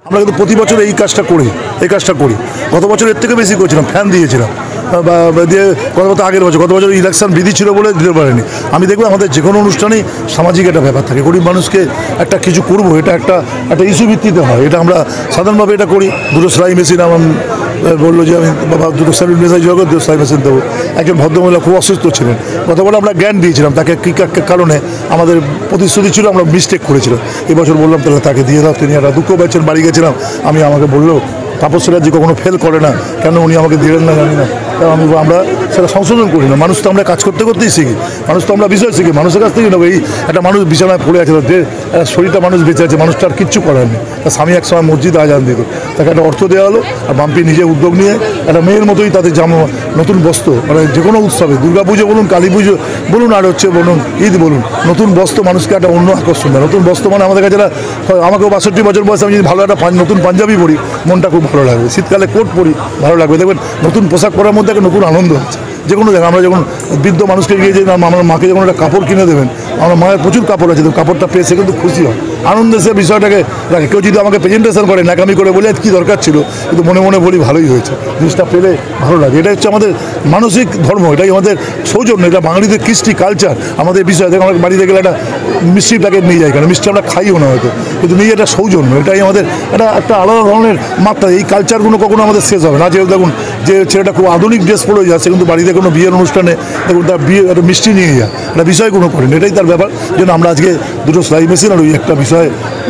আমরা কিন্তু প্রতি বছর এই কাজটা করি গত বছর এর থেকে বেশি করেছিলাম, ফ্যান দিয়েছিলাম দিয়ে গত বছর ইলেকশন বিধি ছিল বলে দিতে পারেনি। আমি দেখবো আমাদের যে কোনো অনুষ্ঠানেই সামাজিক একটা ব্যাপার থাকে, গরিব মানুষকে একটা কিছু করবো, এটা একটা ইস্যু ভিত্তিতে হয়। এটা আমরা সাধারণভাবে এটা করি। দুটো সেলাই মেশিন আমার বললো যে আমি বাবা দুটো সেলাই মেশিন জোগাড় দুটো সেলাই মেশিন দেবো। একজন ভদ্রমহিলা খুব অসুস্থ ছিলেন, গতবার আমরা জ্ঞান দিয়েছিলাম তাকে কী কারণে আমাদের প্রতিশ্রুতি ছিল আমরা মিস্টেক করেছিলাম। এবছর বললাম তাহলে তাকে দিয়ে দাও। তিনি একটা দুঃখ পাচ্ছেন, বাড়ি গেছিলাম, আমাকে বললো তাপস চ্যাটার্জি কখনো ফেল করে না, কেন উনি আমাকে দিলেন না জানি না। আমরা সেটা সংশোধন করি না। মানুষ তো আমরা কাজ করতে করতেই শিখি, মানুষ তো আমরা বিষয় শিখি, মানুষের কাছ থেকে নেবো। এই একটা মানুষ বিছানায় পড়ে আছে, যে শরীরটা মানুষ বেঁচে আছে, মানুষটার কিচ্ছু করার নেই। তার স্বামী এক সময় মসজিদে আজান দিত, তাকে একটা অর্থ দেওয়া হলো, আর বাম্পি নিজে উদ্যোগ নিয়ে একটা মেয়ের মতোই তাদের নতুন বস্ত্র, মানে যে কোনো উৎসবে, দুর্গা পুজো বলুন, কালী পুজো বলুন, আর বলুন ঈদ বলুন, নতুন বস্ত্র মানুষকে একটা অন্য আকর্ষণ দেয়। নতুন বস্ত্র মানে আমাদের কাছে আমাকেও 62 বছর বয়সে আমি যদি ভালো একটা নতুন পাঞ্জাবি পরি, মনটা খুব ভালো লাগবে। শীতকালে কোট পরি, ভালো লাগবে। দেখবেন নতুন পোশাক পরার মধ্যে একটা নতুন আনন্দ আছে। যে কোনো দেখেন, আমরা যখন বৃদ্ধ মানুষকে গিয়ে যে আমার মাকে যখন একটা কাপড় কিনে দেবেন, আমার মায়ের প্রচুর কাপড় আছে, তো কাপড়টা পেয়ে সে কিন্তু খুশি হয়, আনন্দে সে বিষয়টাকে রাখে। কেউ যদি আমাকে প্রেজেন্টেশন করে, নাকামি করে বলে কী দরকার ছিল, কিন্তু মনে মনে বলি ভালোই হয়েছে, জিনিসটা পেলে ভালো লাগে। এটা হচ্ছে আমাদের মানসিক ধর্ম, এটাই আমাদের সৌজন্য, এটা বাঙালিদের কৃষ্টি কালচার, আমাদের বিষয়। দেখো আমরা বাড়িতে গেলে একটা মিষ্টি প্যাকেট নিয়ে যাই, কেন মিষ্টি আমরা খাইও না হয়তো, কিন্তু নিয়ে এটা সৌজন্য, এটাই আমাদের একটা আলাদা ধরনের মাত্রা। এই কালচারগুলো কখনো আমাদের শেষ হবে না। যে দেখুন যে ছেলেটা খুব আধুনিক ড্রেস পরে যাচ্ছে, কিন্তু বাড়িতে কোনো বিয়ের অনুষ্ঠানে দেখুন তার একটা মিষ্টি নিয়ে যায়, একটা বিষয় কোনো করেন, এটাই তার ব্যাপার। যেন আমরা আজকে দুটো সেলাই মেশিন আর ওই একটা বিষয়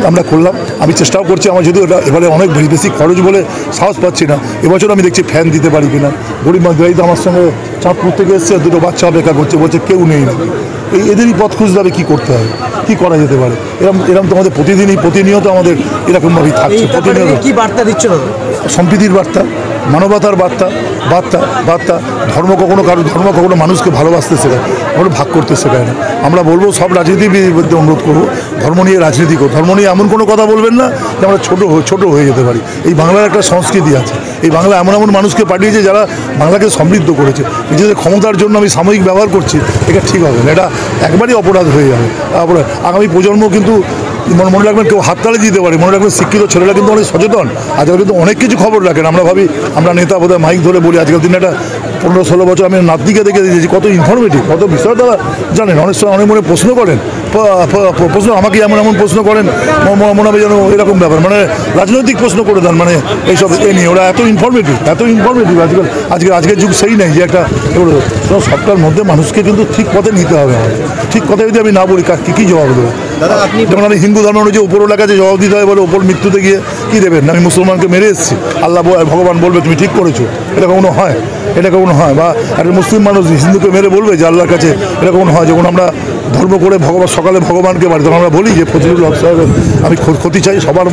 আমরা করলাম। আমি চেষ্টাও করছি, আমার যদিও এবারে অনেক বেশি খরচ বলে সাহস পাচ্ছি না। এবছর আমি দেখছি ফ্যান দিতে পারি কিনা। গরিব মানুষ তো আমার সঙ্গে চাঁদপুর থেকে এসছে, দুটো বাচ্চা অপেক্ষা করছে, বলছে কেউ নেই না। এদেরই পথ খুঁজতে হবে, কী করতে হবে, কী করা যেতে পারে। এরকম তো আমাদের প্রতিনিয়ত আমাদের এরকমভাবেই থাকছে। প্রতিনিয়ত কী বার্তা দিচ্ছ? সম্প্রীতির বার্তা, মানবতার বার্তা, ধর্ম কখনো মানুষকে ভালোবাসতে শেখায়, কখনো ভাগ করতে শেখায় না। আমরা বলবো সব রাজনীতিবিদদের অনুরোধ করবো, ধর্ম নিয়ে রাজনীতি করো, ধর্ম নিয়ে এমন কোনো কথা বলবেন না যে আমরা ছোটো হয়ে যেতে পারি। এই বাংলার একটা সংস্কৃতি আছে, এই বাংলা এমন মানুষকে পাঠিয়েছে যারা বাংলাকে সমৃদ্ধ করেছে। নিজেদের ক্ষমতার জন্য আমি সাময়িক ব্যবহার করছি, এটা ঠিক হবে না, এটা একবারই অপরাধ হয়ে যাবে। আগামী প্রজন্ম কিন্তু মনে রাখবেন, কেউ হাততালি দিতে পারে, মনে রাখবেন শিক্ষিত ছেলেরা কিন্তু অনেক সচেতন, আজকাল কিন্তু অনেক কিছু খবর রাখেন। আমরা ভাবি আমরা নেতা বোধহয় মাইক ধরে বলি, আজকাল দিনে একটা 15-16 বছর আমি নাতনিকে দেখে দিয়েছি, কত ইনফরমেটিভ, কত বিষয় তারা জানেন। অনেক সময় অনেক মনে প্রশ্ন করেন, আমাকে এমন প্রশ্ন করেন, মনে হবে যেন এরকম ব্যাপার, মানে রাজনৈতিক প্রশ্ন করে দেন, মানে এইসব নিয়ে ওরা এত ইনফরমেটিভ আজকের যুগ সেই নেই যে একটা সবটার মধ্যে মানুষকে কিন্তু ঠিক পথে নিতে হবে। ঠিক কথা যদি আমি না বলি, কী জবাব দেবো? যেমন আমি হিন্দু ধর্ম অনুযায়ী উপরওয়ালার কাছে জবাব দিতে হয়, বলে ওপর মৃত্যুতে গিয়ে কী দেবেন? আমি মুসলমানকে মেরে এসেছি, আল্লাহ ভগবান বলবে তুমি ঠিক করেছো, এটা কখনো হয়? বা একটা মুসলিম মানুষ হিন্দুকে মেরে বলবে যে আল্লাহর কাছে, এটা কখনো হয়? যখন আমরা ধর্ম করে সকালে ভগবানকে বাড়ি, তখন আমরা বলি যে ফজলুল হক সাহেবের আমি ক্ষতি চাই, সবার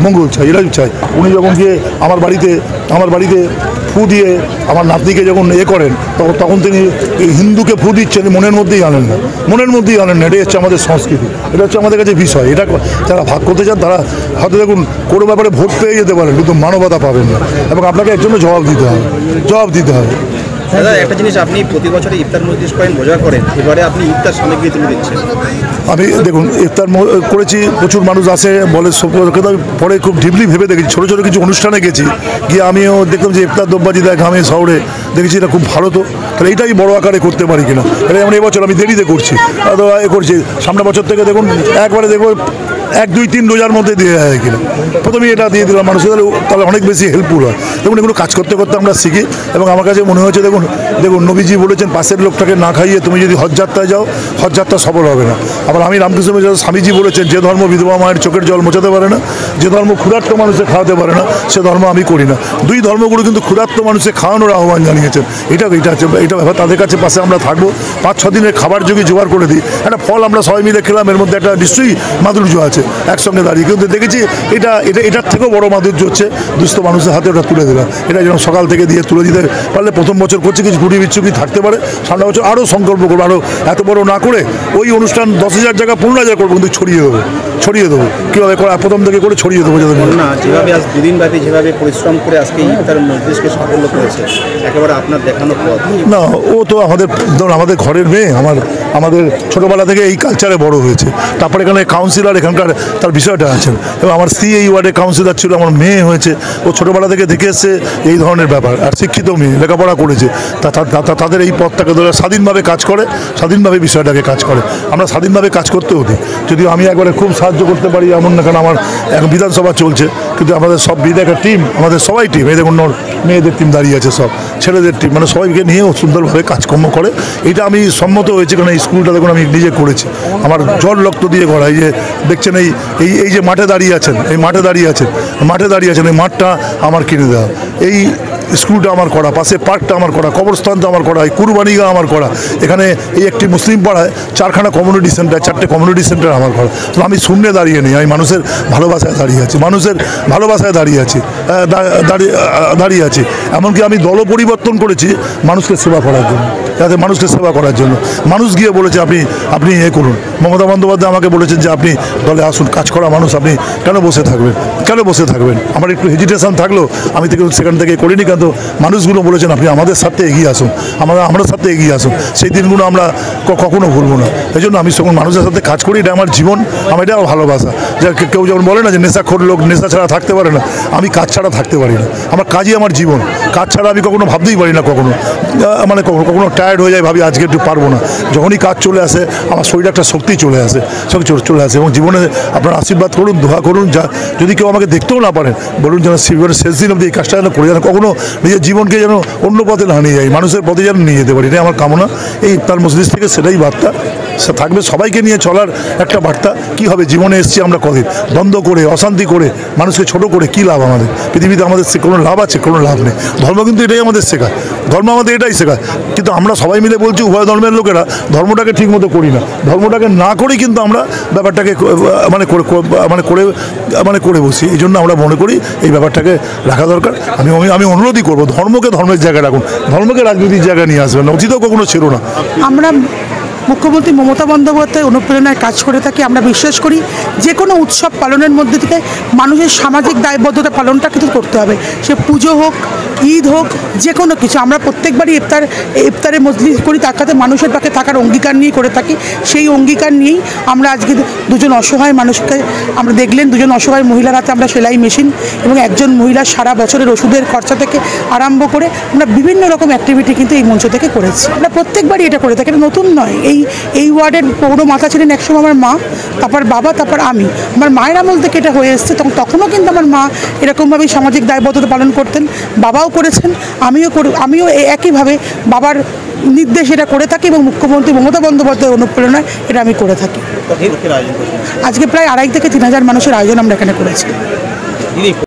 মঙ্গল চাই, এটাই চাই। উনি যখন গিয়ে আমার বাড়িতে ফু দিয়ে আমার নাতনিকে যখন করেন, তখন তিনি হিন্দুকে ফু দিচ্ছেন, মনের মধ্যেই আনেন না, এটাই হচ্ছে আমাদের সংস্কৃতি, এটা হচ্ছে আমাদের কাছে বিষয়। এটা যারা ভাগ করতে চান তারা হয়তো দেখুন কোনো ব্যাপারে ভোট পেয়ে যেতে পারেন, কিন্তু মানবতা পাবেন না, এবং আপনাকে এর জন্য জবাব দিতে হবে। দাদা, একটা জিনিস, আপনি প্রতি বছরই ইফতার মজলিস করেন, মজা করেন, এবারে আপনি ইফতার সামগ্রী তুলে দিচ্ছেন। আমি দেখুন ইফতার করেছি, প্রচুর মানুষ আসে বলে, পরে খুব ডিপলি ভেবে দেখেছি। ছোটো কিছু অনুষ্ঠানে গেছি, গিয়ে আমিও দেখলাম যে ইফতার দোববাজি দেয় গ্রামে শহরে, দেখেছি এটা খুব ভালো। তো তাহলে এইটাই বড় আকারে করতে পারি কিনা, এটা যেমন এবছর আমি দেরিতে করছি, করছি, সামনের বছর থেকে দেখুন একবারে দেখবো 1-2-3 রোজার মধ্যে দিয়ে যায় কিনা। প্রথমে এটা দিয়ে দিলাম মানুষের, তাহলে অনেক বেশি হেল্পফুল হয়। দেখুন এগুলো কাজ করতে আমরা শিখি, এবং আমার কাছে মনে হয়েছে দেখুন নবীজি বলেছেন পাশের লোকটাকে না খাইয়ে তুমি যদি হজযাত্রায় যাও, হজযাত্রা সফল হবে না। আবার আমি রামকৃষ্ণ স্বামীজি বলেছেন যে ধর্ম বিধবা মায়ের চোখের জল মোছাতে পারে না, যে ধর্ম ক্ষুধার্ত মানুষের খাওয়াতে পারে না, সে ধর্ম আমি করি না। দুই ধর্মগুলো কিন্তু ক্ষুধার্ত মানুষের খাওয়ানোর আহ্বান জানিয়েছেন। এটা ব্যাপার, তাদের কাছে পাশে আমরা থাকবো। 5-6 দিনের খাবার যদি জোগাড় করে দিই, একটা ফল আমরা সবাই মিলে খেলাম, এর মধ্যে একটা নিশ্চয়ই মাধুর্য আছে একসঙ্গে দাঁড়িয়ে। কিন্তু দেখেছি এটার থেকেও বড় মাধুর্য হচ্ছে দুস্থ মানুষের হাতে ওটা তুলে দেওয়া। এটা যেন সকাল থেকে দিয়ে তুলে দিতে পারলে, প্রথম বছর করছি কিছু গুটি বিচ্ছুকি থাকতে পারে, সামনের বছর আরও সংকল্প করবো, আরও এত বড় না করে ওই অনুষ্ঠান 10,000 জায়গা 15,000 করবো, কিন্তু ছড়িয়ে দেবো কীভাবে করে, প্রথম থেকে করে ছড়িয়ে দেবো। যাদের না, যেভাবে আজ 2 দিন ব্যাপী যেভাবে পরিশ্রম করে আজকে ইফতার মজলিসকে সাফল্য করেছে, একেবারে আপনার দেখানো পথ না। ও তো আমাদের ঘরের মেয়ে, আমাদের ছোটোবেলা থেকে এই কালচারে বড় হয়েছে। তারপরে এখানে কাউন্সিলর, এখানকার তার বিষয়টা আছেন। এবং আমার স্ত্রী এই ওয়ার্ডে কাউন্সিলর ছিল, আমার মেয়ে হয়েছে, ও ছোটোবেলা থেকে দেখে এসছে এই ধরনের ব্যাপার। আর শিক্ষিত মেয়ে, লেখাপড়া করেছে, তাদের এই পথটাকে ধরে স্বাধীনভাবে কাজ করে, স্বাধীনভাবে বিষয়টাকে কাজ করে। আমরা স্বাধীনভাবে কাজ করতেও দিই, যদিও আমি একবারে খুব সাহায্য করতে পারি এমন না, কারণ আমার এখন বিধানসভা চলছে, কিন্তু আমাদের সব বিধায়কের টিম, আমাদের সবাই টিম, এই দেখুন মেয়েদের টিম দাঁড়িয়ে আছে, সব ছেলেদের টিম, মানে সবাইকে নিয়েও সুন্দরভাবে কাজকর্ম করে। এটা আমি সম্মত হয়েছি, কারণ এই স্কুলটা দেখুন আমি নিজে করেছি, আমার জল রক্ত দিয়ে করা। এই যে দেখছেন এই যে মাঠে দাঁড়িয়ে আছেন, এই মাঠে দাঁড়িয়ে আছেন, এই মাঠটা আমার কিনে দেওয়া, এই স্কুলটা আমার করা, পাশে পার্কটা আমার করা, কবরস্থানটা আমার করা, এই কুরবানিগা আমার করা, এখানে এই একটি মুসলিম পাড়ায় 4খানা কমিউনিটি সেন্টার, 4টে কমিউনিটি সেন্টার আমার করা। তো আমি শূন্যে দাঁড়িয়ে নেই, আমি মানুষের ভালোবাসায় দাঁড়িয়ে আছি, মানুষের ভালোবাসায় দাঁড়িয়ে আছি। এমনকি আমি দল পরিবর্তন করেছি মানুষকে সেবা করার জন্য, যাতে মানুষকে সেবা করার জন্য। মানুষ গিয়ে বলেছে আপনি এ করুন। মমতা বন্দ্যোপাধ্যায় আমাকে বলেছেন যে আপনি দলে আসুন, কাজ করা মানুষ, আপনি কেন বসে থাকবেন। আমার একটু হেজিটেশন থাকলেও আমি সেখান থেকে করিনি, কিন্তু মানুষগুলো বলেছেন আপনি আমাদের সাথে এগিয়ে আসুন, আমরা সাথে এগিয়ে আসুন। সেই দিনগুলো আমরা কখনো ভুলবো না। এই জন্য আমি যখন মানুষের সাথে কাজ করি, এটা আমার জীবন, আমার এটা ভালোবাসা। যা কেউ যেমন বলে না যে নেশাখোর লোক নেশা ছাড়া থাকতে পারে না, আমি কাজ ছাড়া থাকতে পারি না। আমার কাজই আমার জীবন, কাজ ছাড়া আমি কখনো ভাবতেই পারি না, মানে কখনো টায়ার্ড হয়ে যায়, ভাবি আজকে একটু পারবো না। যখনই কাজ চলে আসে আমার শরীরে একটা শক্তি চলে আসে এবং জীবনে আপনার আশীর্বাদ করুন, দোয়া করুন। যদি কেউ আমাকে দেখতেও না পারেন, বলুন যেন জীবনের শেষ দিন অবধি এই কাজটা যেন করে, যেন কখনো নিজের জীবনকে যেন অন্য পথে না নিয়ে যাই, মানুষের পথে যেন নিয়ে যেতে পারি, এটাই আমার কামনা। এই ইফতার মজলিস থেকে সেটাই বার্তা থাকবে, সবাইকে নিয়ে চলার একটা বার্তা। কি হবে, জীবনে এসেছি আমরা কদিন, দ্বন্দ্ব করে, অশান্তি করে, মানুষকে ছোট করে কী লাভ? আমাদের পৃথিবীতে আমাদের কোনো লাভ আছে? কোনো লাভ নেই। ধর্ম কিন্তু এটাই আমাদের শেখায়, ধর্ম আমাদের এটাই শেখায়। কিন্তু আমরা সবাই মিলে বলছি, উভয় ধর্মের লোকেরা ধর্মটাকে ঠিক মতো করি না, ধর্মটাকে না করেই কিন্তু আমরা ব্যাপারটাকে করে বসি। এই জন্য আমরা মনে করি এই ব্যাপারটাকে রাখা দরকার। আমি অনুরোধই করবো, ধর্মকে ধর্মের জায়গায় রাখুন, ধর্মকে রাজনীতির জায়গায় নিয়ে আসবেন না, অতীতেও কখনো ছিল না। আমরা মুখ্যমন্ত্রী মমতা বন্দ্যোপাধ্যায় অনুপ্রেরণায় কাজ করে থাকি। আমরা বিশ্বাস করি যে কোনো উৎসব পালনের মধ্যে থেকে মানুষের সামাজিক দায়বদ্ধতা পালনটা কিন্তু করতে হবে, সে পুজো হোক, ঈদ হোক, যে কোনো কিছু। আমরা প্রত্যেকবারই ইফতারে মজলিস করি, তার কাছে মানুষের পাশে থাকার অঙ্গীকার নিয়ে করে থাকি। সেই অঙ্গীকার নিয়েই আমরা আজকে দুজন অসহায় মানুষকে আমরা দেখলেন, দুজন অসহায় মহিলার হাতে আমরা সেলাই মেশিন এবং একজন মহিলার সারা বছরের ওষুধের খরচা থেকে আরম্ভ করে আমরা বিভিন্ন রকম অ্যাক্টিভিটি কিন্তু এই মঞ্চ থেকে করেছি। আমরা প্রত্যেকবারই এটা করে থাকি, এটা নতুন নয়। এই ওয়ার্ডের পৌর মাথা ছিলেন একসময় আমার মা, তারপর বাবা, তারপর আমি। আমার মায়ের আমল থেকে এটা হয়ে এসছে, তখনও কিন্তু আমার মা এরকমভাবেই সামাজিক দায়বদ্ধতা পালন করতেন, বাবাও করেছেন, আমিও একইভাবে বাবার নির্দেশ এটা করে থাকি এবং মুখ্যমন্ত্রী মমতা বন্দ্যোপাধ্যায়ের অনুপ্রেরণায় এটা আমি করে থাকি। আজকে প্রায় 2,500 থেকে 3,000 মানুষের আয়োজন আমরা এখানে করেছি।